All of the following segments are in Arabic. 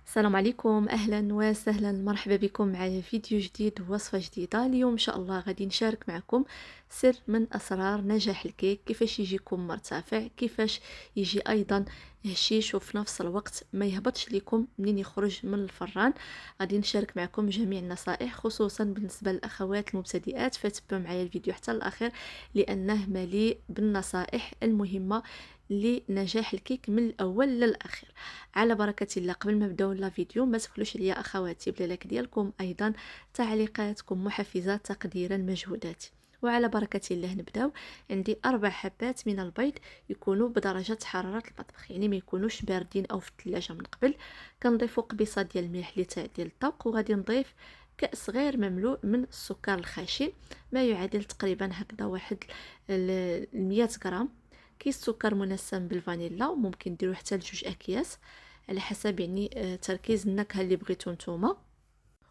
السلام عليكم، اهلا وسهلا، مرحبا بكم مع فيديو جديد ووصفه جديده. اليوم ان شاء الله غادي نشارك معكم سر من اسرار نجاح الكيك، كيفاش يجيكم مرتفع، كيفاش يجي ايضا هشيش وفي نفس الوقت ما يهبطش لكم منين يخرج من الفران. غادي نشارك معكم جميع النصائح خصوصا بالنسبه للاخوات المبتدئات، فتبعوا معايا الفيديو حتى الاخير لانه مليء بالنصائح المهمه لنجاح الكيك من الاول للاخير. على بركة الله، قبل ما نبداو لا فيديو ما تبخلوش عليا اخواتي بلايك ديالكم، ايضا تعليقاتكم محفزات تقديرا مجهوداتي. وعلى بركة الله نبداو. عندي 4 حبات من البيض يكونوا بدرجة حرارة المطبخ، يعني ما يكونوش باردين او في الثلاجة من قبل. كنضيفوا قبيصة ديال الملح لتعديل الذوق، وغادي نضيف كأس غير مملوء من السكر الخشن، ما يعادل تقريبا هكذا واحد 100 غرام. كيس سكر منسم بالفانيلا، وممكن ديروا حتى لجوج اكياس على حسب يعني تركيز النكهه اللي بغيتو نتوما.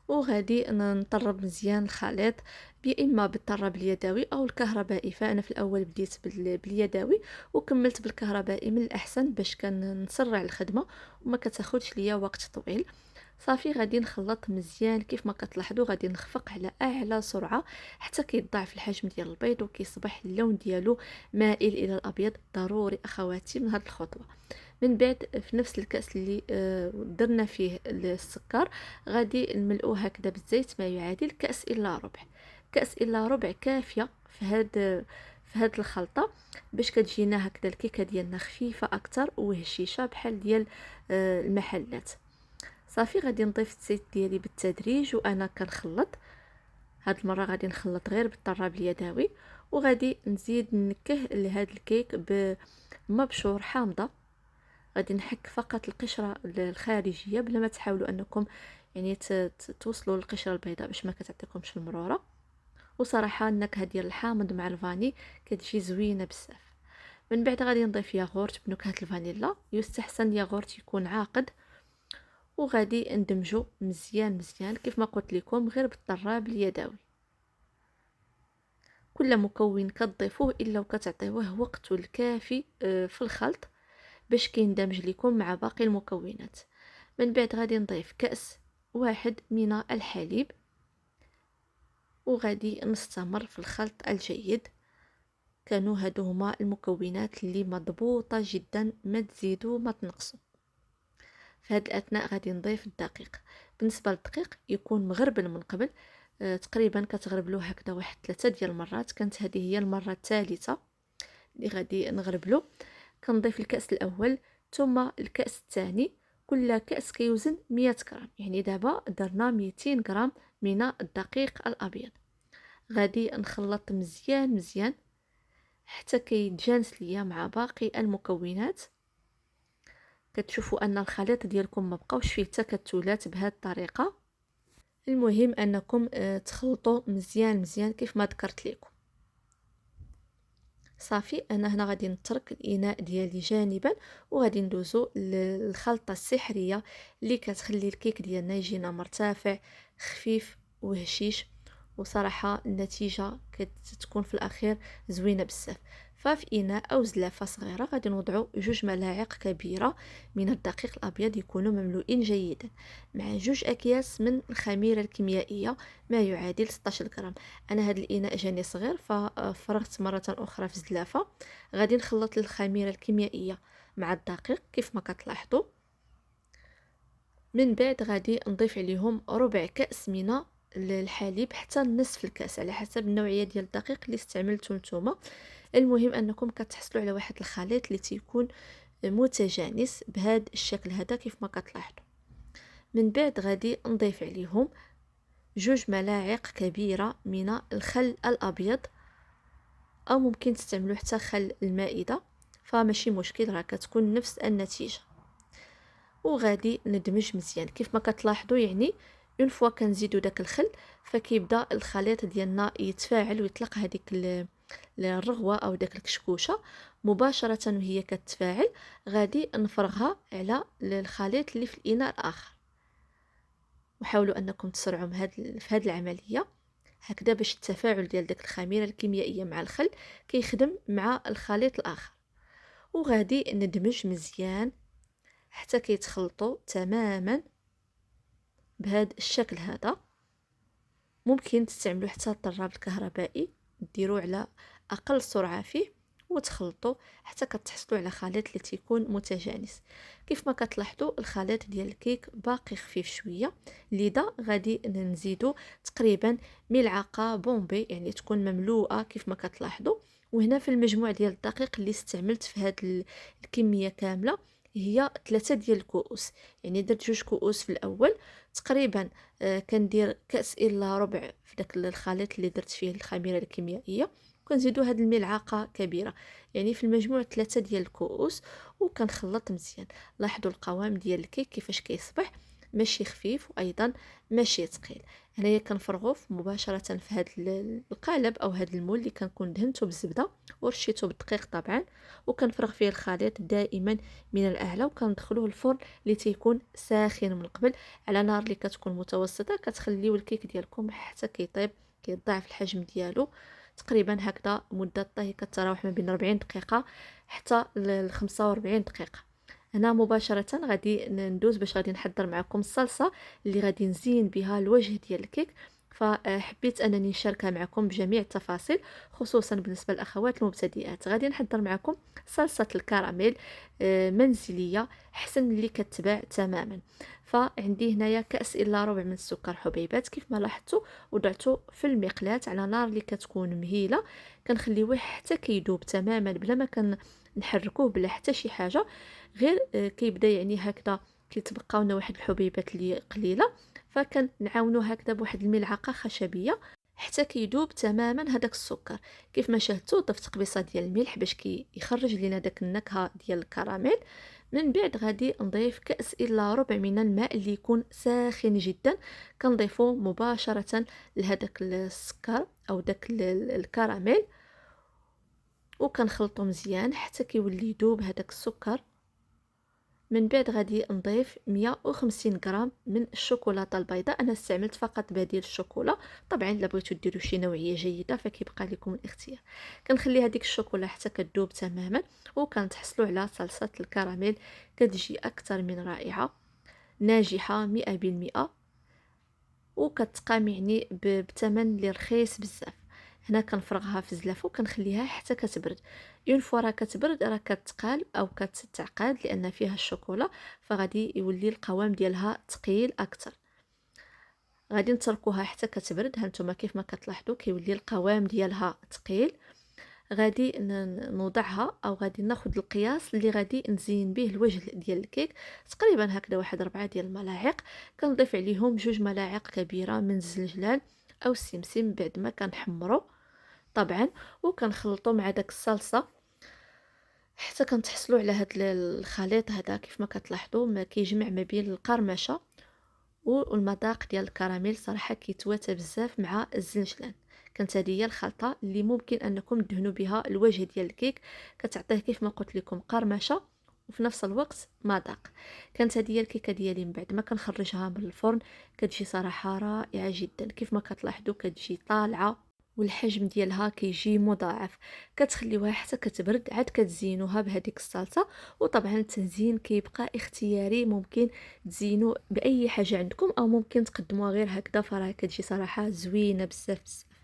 وغادي نطرب مزيان الخليط، يا اما بالطراب اليدوي او الكهربائي. فانا في الاول بديت باليدوي وكملت بالكهربائي من الاحسن باش كان نسرع الخدمه وما كتاخذش ليا وقت طويل. صافي غادي نخلط مزيان كيف ما كتلاحظوا، غادي نخفق على اعلى سرعه حتى كيتضاعف الحجم ديال البيض وكيصبح اللون ديالو مائل الى الابيض. ضروري اخواتي من هذه الخطوه. من بعد في نفس الكأس اللي درنا فيه السكر غادي نملؤه هكذا بالزيت، ما يعادل كأس إلا ربع. كأس إلا ربع كافية في هاد الخلطة باش كتجينا هكذا الكيكة ديالنا خفيفة أكتر وهشيشة بحال ديال المحلات. صافي غادي نضيف الزيت ديالي بالتدريج وأنا كنخلط. هاد المرة غادي نخلط غير بالطراب اليدوي، وغادي نزيد نكه لهاد الكيك بمبشور حامضة. غادي نحك فقط القشرة الخارجية بلا ما تحاولوا انكم يعني توصلوا للقشرة البيضاء باش ما كتعطيكمش المرورة. وصراحة النكهة ديال الحامض مع الفاني كتجي زوينة بزاف. من بعد غادي نضيف ياغورت بنكهة الفانيلا، يستحسن ياغورت يكون عاقد. وغادي ندمجو مزيان مزيان كيف ما قلت لكم غير بالطراب اليدوي. كل مكون كتضيفوه الا وكتعطيوه وقته الكافي في الخلط باش كيندمج لكم مع باقي المكونات. من بعد غادي نضيف كأس واحد من الحليب، وغادي نستمر في الخلط الجيد. كانوا هادو هما المكونات اللي مضبوطة جدا، ما تزيدوا ما تنقصوا. في هاد الاثناء غادي نضيف الدقيق. بالنسبه للدقيق يكون مغربل من قبل، تقريبا كتغربلوه هكذا واحد 3 ديال المرات. كانت هذه هي المره الثالثه اللي غادي نغربلو. كنضيف الكأس الأول ثم الكأس الثاني. كل كأس كيوزن 100 غرام، يعني دابا درنا 200 غرام من الدقيق الأبيض. غادي نخلط مزيان مزيان حتى كيتجانس ليا مع باقي المكونات. كتشوفوا ان الخليط ديالكم ما بقاوش فيه تكتلات بهذه الطريقه. المهم انكم تخلطوا مزيان مزيان كيف ما ذكرت لكم. صافي انا هنا غادي نترك الاناء ديالي جانبا وغادي ندوزو للخلطه السحريه اللي كتخلي الكيك ديالنا يجينا مرتفع خفيف وهشيش. وصراحه النتيجه كتكون في الاخير زوينه بزاف. ففي اناء او زلافه صغيره غادي نوضعوا 2 ملاعق كبيره من الدقيق الابيض يكونوا مملوئين جيدا، مع 2 اكياس من الخميره الكيميائيه ما يعادل 16 غرام. انا هذا الاناء جاني صغير ففرغت مره اخرى في الزلافه. غادي نخلط الخميره الكيميائيه مع الدقيق كيف ما كتلاحظوا. من بعد غادي نضيف عليهم ربع كأس من الحليب حتى نصف الكأس على حسب النوعيه ديال الدقيق اللي استعملتو نتوما. المهم انكم كتحصلوا على واحد الخليط اللي تيكون متجانس بهذا الشكل هذا كيف ما كتلاحظوا. من بعد غادي نضيف عليهم 2 ملاعق كبيره من الخل الابيض، او ممكن تستعملوا حتى خل المائده، فماشي مشكل، راه كتكون نفس النتيجه. وغادي ندمج مزيان كيف ما كتلاحظوا، يعني اون فوا كنزيدوا داك الخل فكيبدا الخليط ديالنا يتفاعل ويطلق هذيك الرغوه او داك الكشكوشه مباشره وهي كتفاعل. غادي نفرغها على الخليط اللي في الاناء الاخر. وحاولوا انكم تسرعوا في هذه العمليه هكذا باش التفاعل ديال داك الخميره الكيميائيه مع الخل كيخدم مع الخليط الاخر. وغادي ندمج مزيان حتى كيتخلطوا تماما بهذا الشكل هذا. ممكن تستعملوا حتى الضراب الكهربائي، ديروه على اقل سرعه فيه وتخلطوا حتى كتحصلوا على خليط اللي تيكون متجانس. كيف ما كتلاحظوا الخليط ديال الكيك باقي خفيف شويه، لذا غادي نزيدوا تقريبا ملعقه بومبي، يعني تكون مملوءه كيف ما كتلاحظوا. وهنا في المجموع ديال الدقيق اللي استعملت في هذه الكميه كامله هي 3 ديال الكؤوس، يعني درت 2 كؤوس في الاول تقريبا. كندير كأس الا ربع في داك الخليط اللي درت فيه الخميره الكيميائيه، كنزيدوا هاد الملعقه كبيره، يعني في المجموع 3 ديال الكؤوس، وكنخلط مزيان. لاحظوا القوام ديال الكيك كيفاش كيصبح، ماشي خفيف وايضا ماشي ثقيل. هنايا كنفرغوه مباشره في هذا القالب او هذا المول اللي كنكون دهنته بالزبده ورشيته بالدقيق طبعا، وكنفرغ فيه الخليط دائما من الاعلى، وكندخلوه الفرن اللي تيكون ساخن من قبل على نار اللي كتكون متوسطه. كتخليو الكيك ديالكم حتى كيطيب، كيضاعف الحجم ديالو تقريبا هكذا. مده الطهي كتراوح ما بين 40 دقيقه حتى ل 45 دقيقه. هنا مباشره غادي ندوز باش غادي نحضر معكم الصلصه اللي غادي نزين بها الوجه ديال الكيك. فحبيت انني نشاركها معكم بجميع التفاصيل، خصوصا بالنسبه للاخوات المبتدئات. غادي نحضر معكم صلصه الكراميل منزليه احسن اللي كتباع تماما. فعندي هنايا كاس الا ربع من السكر حبيبات كيف ما لاحظتوا، وضعته في المقلاة على نار اللي كتكون مهيله. كنخليوه حتى كيذوب تماما بلا ما نحركوه بلا حتى شي حاجه، غير كيبدا يعني هكذا كيتبقاو لنا واحد الحبيبات اللي قليله، فكنعاونو هكذا بواحد الملعقه خشبيه حتى كيذوب تماما هذاك السكر. كيف ما شاهدتوا ضفت قبيصه ديال الملح باش يخرج لينا داك النكهه ديال الكراميل. من بعد غادي نضيف كأس الا ربع من الماء اللي يكون ساخن جدا، كنضيفه مباشره لهداك السكر او داك الكراميل، وكنخلطو مزيان حتى كيولي يذوب هذاك السكر. من بعد غادي نضيف 150 غرام من الشوكولاته البيضاء، انا استعملت فقط بديل الشوكولا. طبعا الا بغيتو ديروا شي نوعيه جيده فكيبقى لكم الاختيار. كنخلي هذيك الشوكولا حتى كتذوب تماما، وكنتحصلوا على صلصه الكراميل كتجي اكثر من رائعه، ناجحه 100%، وكتقام يعني بثمن اللي رخيص بزاف. هنا كنفرغها في الزلافه وكنخليها حتى كتبرد. اون فوا راه كتبرد راه كتقال او كتعقد لان فيها الشوكولا، فغادي يولي القوام ديالها ثقيل اكثر. غادي نتركوها حتى كتبرد. هانتوما كيف ما كتلاحظوا كيولي القوام ديالها ثقيل. غادي نوضعها او غادي ناخذ القياس اللي غادي نزين به الوجه ديال الكيك، تقريبا هكذا واحد 4 ديال الملاعق. كنضيف عليهم 2 ملاعق كبيره من الزنجلان او السمسم بعد ما كنحمروا طبعا، وكنخلطوا مع داك الصلصه حتى كنتحصلوا على هاد الخليط هذا. كيف ما كتلاحظوا ما كيجمع ما بين القرمشه والمذاق ديال الكراميل، صراحه كيتواتى بزاف مع الزنجلان. كانت هذه هي الخلطه اللي ممكن انكم تدهنوا بها الوجه ديال الكيك، كتعطيه كيف ما قلت لكم قرمشه وفي نفس الوقت مذاق. كانت هذه هي الكيكه ديالي من بعد ما كنخرجها من الفرن، كتجي صراحه رائعه جدا. كيف ما كتلاحظوا كتجي طالعه والحجم ديالها كيجي مضاعف. كتخليوها حتى كتبرد، عاد كتزينوها بهذيك الصلصه. وطبعا التزيين كيبقى اختياري، ممكن تزينوا باي حاجه عندكم او ممكن تقدموها غير هكذا، فراه كتجي صراحه زوينه بزاف بزاف.